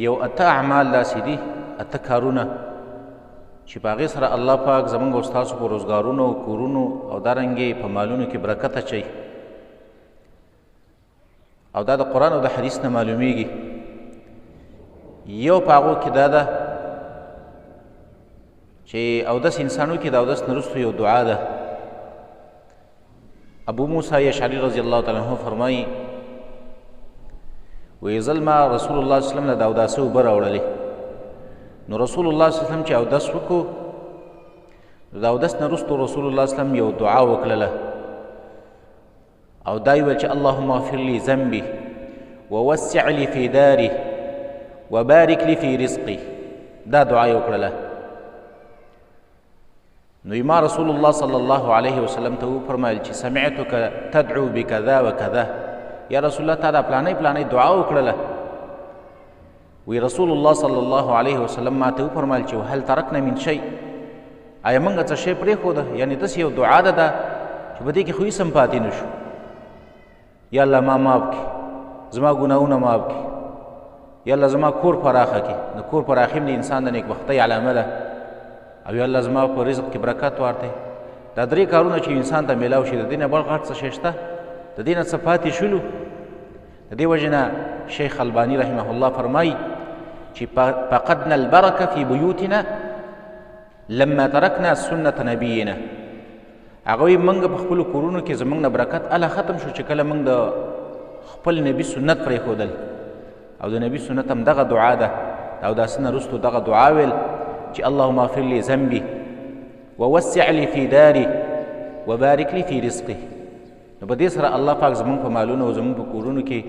یو اته اعمال داسې دي، اته کارونه چې په هغې سره الله پاک زموږ او ستاسو په روزګارونو کورونو او دارنګې په مالونو کې برکت اچوي، او دا د قرآن او د حدیث نه معلومیږي. یو په هغو کې دا ده چې اودس انسانو کې د اودس نه وروسته یو دعا ده. ابو موسی اشعري رضی الله تعالی عنه فرمایي وایي زلما رسول الله صلی الله علیه وسلم له د اوداسه اوبه راوړلې، نو رسول الله صلی الله علیه وسلم چې اودس وکړو، د اودس نه وروسته رسول الله صلی الله علیه وسلم یو دعا وکړله او دا یې ویل چې اللهم اغفر لي ذنبي ووسع لي في داري وبارك لي في رزقي. دا دعا یې وکړله. نو ما رسول الله صلی الله علیه وسلم ته وفرمایل چې سمعتک تدعو بکذا وکذا، یا رسول الله تا دا پلانۍ پلانۍ دعا وکړله. وی رسول الله صلی الله علیه وسلم ما ته وفرمایل چې هل ترکنا من شی، آیا موږ څه شی پرېښوده؟ یعنې داسې یو دعا ده دا چې په دې کې خو هېڅ هم پاتې نه شو. یا الله ما معاف کړي، زما ګناهونه معاف کړي، یا الله زما کور پراخه کړي. د کور پراخي هم د انسان د نیکبختۍ علامه ده. او یا الله زما په رزق کې برکت ورته. دا درې کارونه چې انسان ته میلاو شي، د دې نه بل غټ څه شی شته؟ د دې نه څه پاتې شولو؟ د دې وجې نه شیخ الباني رحمه الله فرمایي چې فقدنا البرکه فی بیوتنا لما ترکنا سنت نبینا. هغه وایي موږ په خپلو کورونو کې زموږ نه برکت اله ختم شو چې کله موږ د خپل نبي سنت پرېښودل. او د نبي سنت هم دغه دعا ده. او داسې نه وروستو دغه دعا ویل چې اللهم اغفر لي ذنبي ووسع لي في داري وبارك لي في رزقي. نو په دې سره الله پاک زموږ په مالونو او زموږ په کورونو کې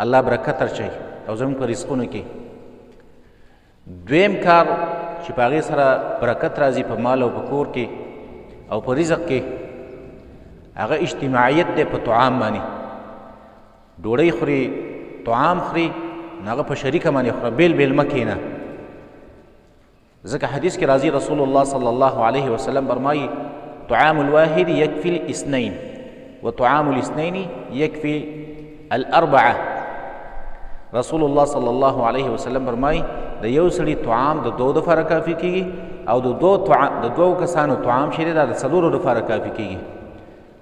الله برکت اچوي او زموږ په رزقونو کې. دویم کار چې په هغې سره برکت راځي په مال او په کور کې او په رزق کې، هغه اجتماعیت دی په طعام باندې. ډوډۍ خوري، طعام خوري، نو هغه په شریکه باندې خوره، بیل بیل مه کښېنه. ځکه حدیث کې راځي رسول الله صلی الله علیه وسلم فرمایي طعام الواحد یکفي الاثنین وطعام الاثنین یکفي الاربعه. رسول الله صلی الله علیه وسلم فرمایي د یو سړي طعام د دوه دپاره کافي کېږي، او د دوو کسانو طعام چې دی دا د څلورو دپاره کافي کېږي.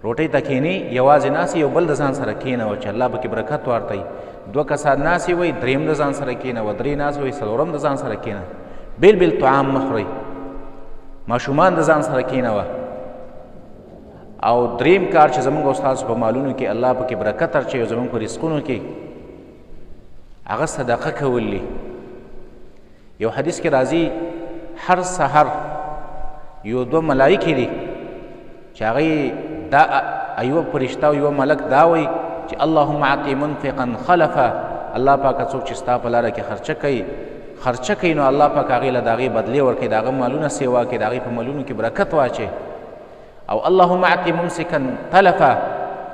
روټۍ ته کښېنې یوازې ناستې، یو بل د ځان سره کښېنوه چې الله پکې برکت ورته. دوه کسان ناستې وئ، درېیم د ځان سره کښېنوه، درې ناست وئ، څلورم د ځان سره کښېنه. بیل بیل طعام مه خورئ. ماشومان د ځان سره کښېنوه. او دریم کار چې زموږ او ستاسو په مالونو کې الله پکې برکت اچوي او زموږ په رزقونو کې، هغه صدقه کول دي. یو حدیث کې راځي هر سحر یو دوه ملایکې دي چې هغې دا یوه فرشته او یوه ملک دا وایي چې اللهم اعطي منفقا خلفا. الله پاکه څوک چې ستا په لاره کې خرچه کوي نو الله پاک هغې له د هغې بدلې ورکوي، د هغه مالونه سیوا کړي، د هغې په مالونو کې برکت واچوي. او اللهم اعطي ممسکا تلفا،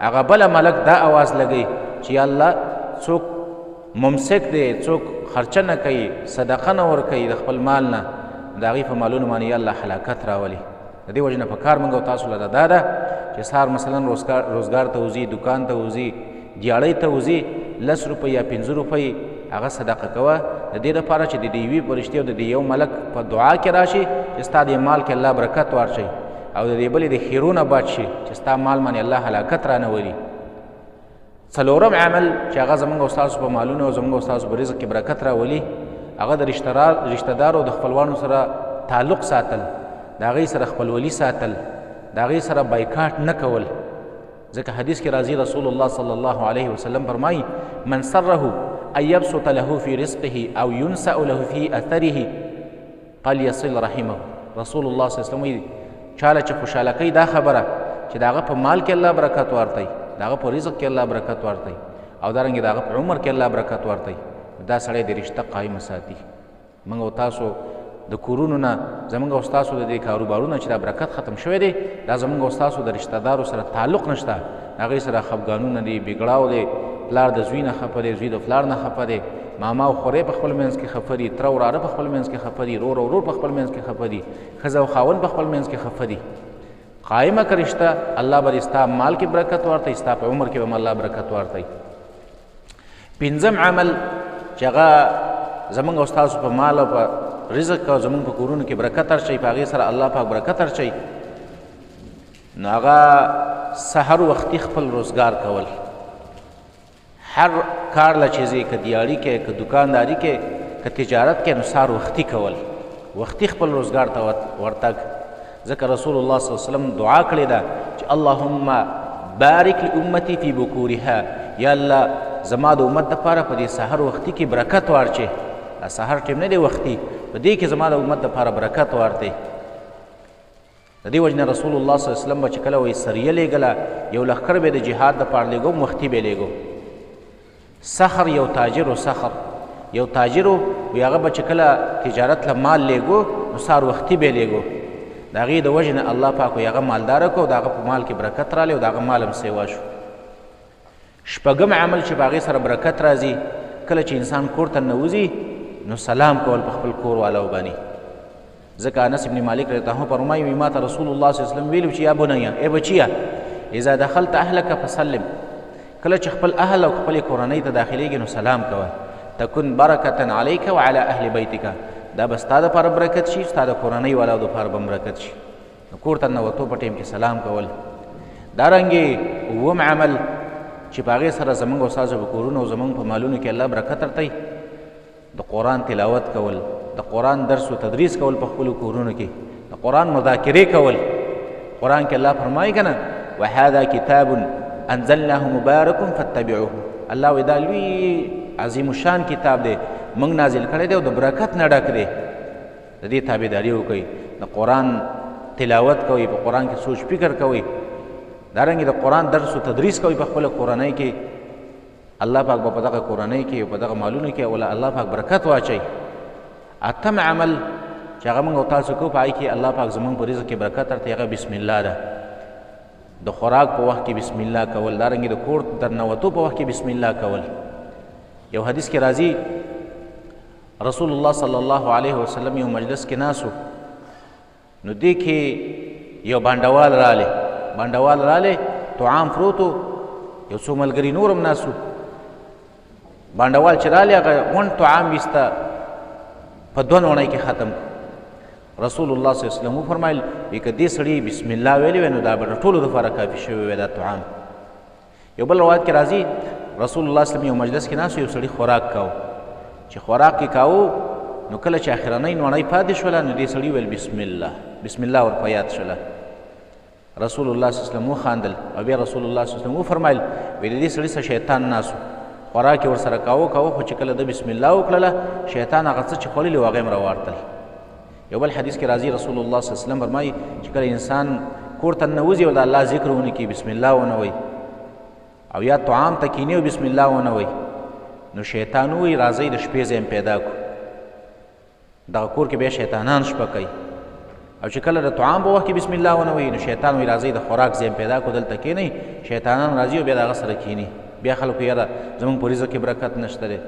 هغه بله ملک دا اواز لګوي چې یا الله څوک ممسک دی، څوک خرچه نه کوي، صدقه نه ورکوي د خپل مال نه، د هغې په مالونو باندې یا الله هلاکت راولي. د دې وجې نه په کار موږ او تاسو له دا ده چې سهار مثلا روزګار ته وځي، دکان ته وځي، دیاړۍ ته وځي، 10 روپۍ یا 15 روپۍ هغه صدقه کوه، د دې لپاره چې د دې یوې فرشتې او د دې یو ملک په دعا کې راشي چې ستا دې مال کې الله برکت ورچوي، او د دې بلې د خیرونه بچ شي چې ستا مال باندې الله هلاکت رانولي. څلورم عمل چې هغه زموږ او ستاسو په مالونو او زموږ او ستاسو په رزق کې برکت راولي، هغه د رشته دارو او د خپلوانو سره تعلق ساتل، د هغې سره خپلولي ساتل، د هغې سره بایکاټ نه کول. ځکه حدیث کې راځي رسول الله صلی الله علیه وسلم فرمایي من سره ان یبسط له فی رزقه او ینسأ له فی اثره فلیصل رحمه. رسول الله صلی الله علیه وسلم وایي چاله چې خوشحاله کوي دا خبره چې د هغه په مال کې الله برکت ورته، د هغه په رزق کې الله برکت ورته، او دارنګې د هغه په عمر کې الله برکت ورته، دا سړی د رشته قایمه ساتي. موږ او تاسو د کورونو نه زموږ او ستاسو د دې کاروبارونه چې دا برکت ختم شوی دی، دا زموږ او ستاسو د رشته دارو سره تعلق نشته، هغې سره خفګانونه دي، بګړاو دی، پلار د زوی نه خفه دی، زوی د پلار نه خفه دی، ماما او خورې په خپل منځ کې خفه دي، تره وراره په خپل منځ کې خفه دي، رور او ورور په خپل منځ کې خفه دي، ښځه او خاوند په خپل منځ کې خفه دي. قائمه که رشته الله به ستا مال کې برکت ورته، ستا په عمر کې به الله برکت ورته. پنځم عمل چې هغه زمونږ او ستاسو په مال او په رزق او زمونږ په کورونو کې برکت ورچوي، په هغې سره الله پاک برکت ورچوي. نو هغه سحر وختي خپل روزګار کول، هر کار له چې ځې، که دیاري کې، که دکانداري کې، که تجارت کې، نو سهار وختي کول، وختي خپل روزګار ته ورتګ. ځکه رسول الله صلی الله علیه وسلم دعا کړې ده چې اللهم بارک لامتی فی بکورها، یا الله زما د امت دپاره په دې سحر وختي کې برکت واچې. دا سحر ټیم نه دی وختي، په دې کې زما د امت دپاره برکت وارتې. د دې وجې نه رسول الله صلی الله علیه وسلم به چې کله وایي سریه لیږله، یو لښکر به د جهاد دپاره لیږو، وختي به لیږو. سخر یو تاجر و، سخر یو تاجر و، وی هغه به چې کله تجارت له مال لیږو نو سهار وختي به لیږو. د هغې د وجې نه الله پاک وایي هغه مالداره کړو، د هغه په مال کې برکت رالی او د هغه مال هم سیوا شو. شپږم عمل چې په هغې سره برکت راځي، کله چې انسان کور ته ننوځي نو سلام کول په خپل کور والاو باندې. ځکه انس بن مالک رضی الله عنه فرمایي ما ته رسول الله صلی الله علیه وسلم ویلي چې یا بنیه، ای بچیه، اذا دخلت اهلک فسلم، کله چې خپل اهل او خپلې کورنۍ ته داخلیږي نو سلام کوه. تکن برکة علیک وعلى اهل بیتک، دا به ستا دپاره برکت شي، ستا د کورنۍ والاو دپاره به برکت شي. نو کور ته ننوتو په ټیم کې سلام کول. دارنګې اووم عمل چې په هغې سره زموږ او ستاسو په کورونو او زموږ په مالونو کې الله برکت ورتوي، د قرآن تلاوت کول، د قرآن درس و تدریس کول په خپلو کورونو کې، د قرآن مذاکرې کول. قرآن کې الله فرمایي که نه وهذا کتاب انزلناه مبارک فاتبعوه، الله وایي دا لوی عظیم الشان کتاب دی، موږ نازل کړی دی او د برکت نه ډک دی. د دې تابعداري وکوئ، د قرآن تلاوت کوئ، په قرآن کې سوچ فکر کوئ. دارنګې د قرآن درس و تدریس کوئ په خپله کورنۍ کې. الله پاک به په دغه کورنۍ کې او په دغه مالونو کې الله پاک برکت واچوي. اتم عمل چې هغه موږ او تاسو کوو، په هغې کې الله پاک زموږ په رزق کې برکت ورته، هغه بسم الله ده. د خوراک په وخت کې بسم الله کول، دارنګې د کور در نوتو په وخت کې بسم الله کول. یو حدیث کې راځي رسول الله صلی الله علیه وسلم یو مجلس کې ناسو، نو دې کې یو بانډوال رالی، طعام فروتو، یو څو ملګري نور هم ناسو. بانډوال چې رالی هغه غونډ طعام ویسته، په 2 نوڼۍ کې ختم. رسول الله صلی الله علیه وسلم وفرمایل وی که دې سړي بسم الله ویلی وی نو دا به د ټولو دپاره کافي شوی وی دا طعام. یو بل روایت کې راځي رسول الله صلی الله علیه وسلم یو مجلس کې ناست، یو سړي خوراک کاو، چې خوراک کې کاو نو کله چې اخرنۍ نوڼۍ پاتې شوله نو دې سړي ویل بسم الله، بسم الله ور په یاد شوله. رسول الله صلی الله علیه وسلم وخاندل او بیا رسول الله صلی الله علیه وسلم وفرمایل وی د دې سړي څه شیطان ناسو، خوراک یې ورسره کاوه خو چې کله د بسم الله وکړله شیطان هغه څه چې خوړلي و هغه یې هم راواړتل. یو بل حدیث کې راځي رسول الله صلی الله علیه وسلم فرمایي چې کله انسان کور ته ننوځي او د الله ذکر ونه کړي، بسم الله ونه وایي، او یا طعام ته کینې او بسم الله ونه وایي، نو شیطان وایي راځئ د شپې ځای پیدا کړو. دغه کور کې بیا شیطانان شپه کوي، او چې کله د طعام په وخت کې بسم الله ونه وایي نو شیطان وایي راځئ د خوراک ځای پیدا کړو، دلته کښېنئ. شیطانان راځي او بیا د هغه سره کښېني. بیا خلکو یاره زموږ په رزق کې برکت نشته دی،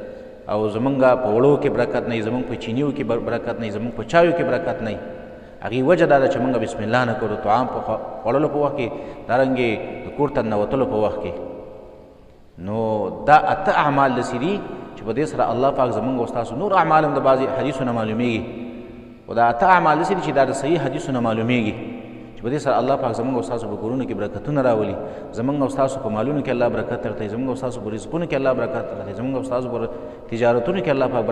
او زمونږ په وړو کې برکت نه وي، زمونږ په چینیو کې برکت نه وي، زمونږ په چایو کې برکت نه وي. هغې وجه دا ده چې موږ بسم الله نه کوو، طعام په خوړلو په وخت کې، دارنګې د کور ته ننوتلو په وخت کې. نو دا 8 اعمال داسې دي چې په دې سره الله پاک زمونږ او ستاسو نور اعمال هم د بعضې حدیثو نه معلومېږي. او دا 8 اعمال داسې دي چې دا د صحیح حدیثو نه معلومېږي چې په دې سره الله پاک زمونږ او ستاسو په کورونو کې برکتونه راولي، زمونږ او ستاسو په مالونو کې الله برکت ورکوي، زمونږ او ستاسو په رزقونو کې الله برکت ورکوي، زمونږ او ستاسو په تجارتونو کې الله پاک برکت